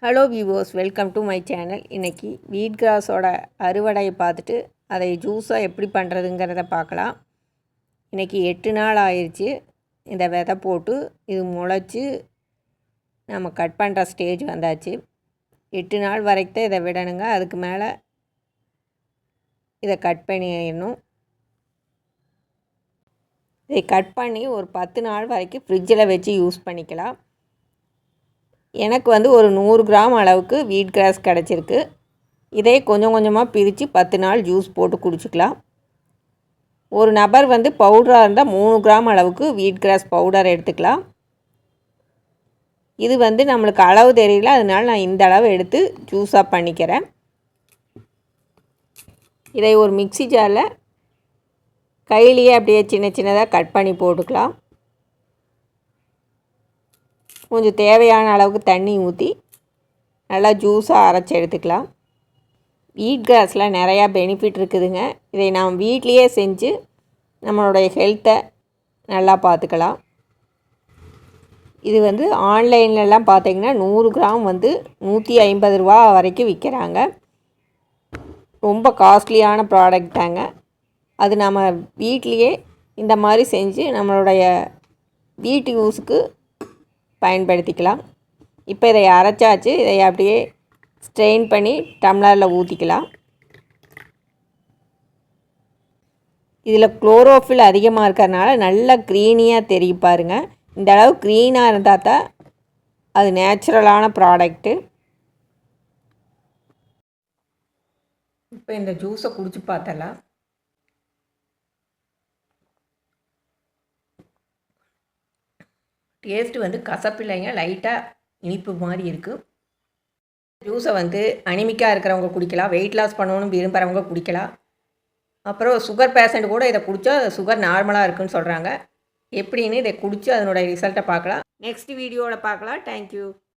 Hello viewers, welcome to my channel. இன்றைக்கி வீட் கிராஸோட அறுவடையை பார்த்துட்டு அதை ஜூஸாக எப்படி பண்ணுறதுங்கிறத பார்க்கலாம். இன்றைக்கி 8 நாள் ஆயிடுச்சு இந்த விதை போட்டு. இது முளைச்சி நம்ம கட் பண்ணுற ஸ்டேஜ் வந்தாச்சு. 8 நாள் வரைக்கும் தான் இதை விடணுங்க. அதுக்கு மேலே இதை கட் பண்ணிடணும். இதை கட் பண்ணி ஒரு 10 நாள் வரைக்கும் ஃப்ரிட்ஜில் வச்சு யூஸ் பண்ணிக்கலாம். எனக்கு ஒரு 100 கிராம் அளவுக்கு வீட் கிராஸ் கிடச்சிருக்கு. இதை கொஞ்சம் கொஞ்சமாக பிரித்து 10 நாள் ஜூஸ் போட்டு குடிச்சிக்கலாம். ஒரு நபர் பவுடராக இருந்தால் 3 கிராம் அளவுக்கு வீட் கிராஸ் பவுடர் எடுத்துக்கலாம். இது நம்மளுக்கு அளவு தெரியல, அதனால் நான் இந்த அளவு எடுத்து ஜூஸாக பண்ணிக்கிறேன். இதை ஒரு மிக்ஸி ஜாரில் கையிலேயே அப்படியே சின்ன சின்னதாக கட் பண்ணி போட்டுக்கலாம். கொஞ்சம் தேவையான அளவுக்கு தண்ணி ஊற்றி நல்லா ஜூஸாக அரைச்சி எடுத்துக்கலாம். வீட் கிராஸில் நிறையா பெனிஃபிட் இருக்குதுங்க. இதை நாம் வீட்லேயே செஞ்சு நம்மளுடைய ஹெல்த்தை நல்லா பார்த்துக்கலாம். இது ஆன்லைன்லலாம் பார்த்திங்கன்னா 100 கிராம் 150 ரூபா வரைக்கும் விற்கிறாங்க. ரொம்ப காஸ்ட்லியான ப்ராடக்ட் தாங்க. அது நம்ம வீட்லேயே இந்த மாதிரி செஞ்சு நம்மளுடைய வீட்டு யூஸுக்கு பயன்படுத்திக்கலாம். இப்போ இதை அரைச்சாச்சு. இதை அப்படியே ஸ்ட்ரெயின் பண்ணி டம்ளரில் ஊற்றிக்கலாம். இதில் குளோரோஃபில் அதிகமாக இருக்கிறதுனால நல்லா க்ரீனியாக தெரியும் பாருங்கள். இந்த அளவு க்ரீனாக இருந்தால் தான் அது நேச்சுரலான ப்ராடக்ட்டு. இப்போ இந்த ஜூஸை குடிச்சு பார்த்தலாம். டேஸ்ட்டு கசப்பில்லைங்க, லைட்டாக இனிப்பு மாதிரி இருக்குது. ஜூஸை அனிமிக்காக இருக்கிறவங்க குடிக்கலாம், வெயிட் லாஸ் பண்ணணும்னு விரும்புகிறவங்க குடிக்கலாம். அப்புறம் சுகர் பேஷண்ட் கூட இதை குடித்தா சுகர் நார்மலாக இருக்குதுன்னு சொல்கிறாங்க. எப்படின்னு இதை குடித்து அதனுடைய ரிசல்ட்டை பார்க்கலாம். நெக்ஸ்ட் வீடியோவில் பார்க்கலாம். தேங்க்யூ.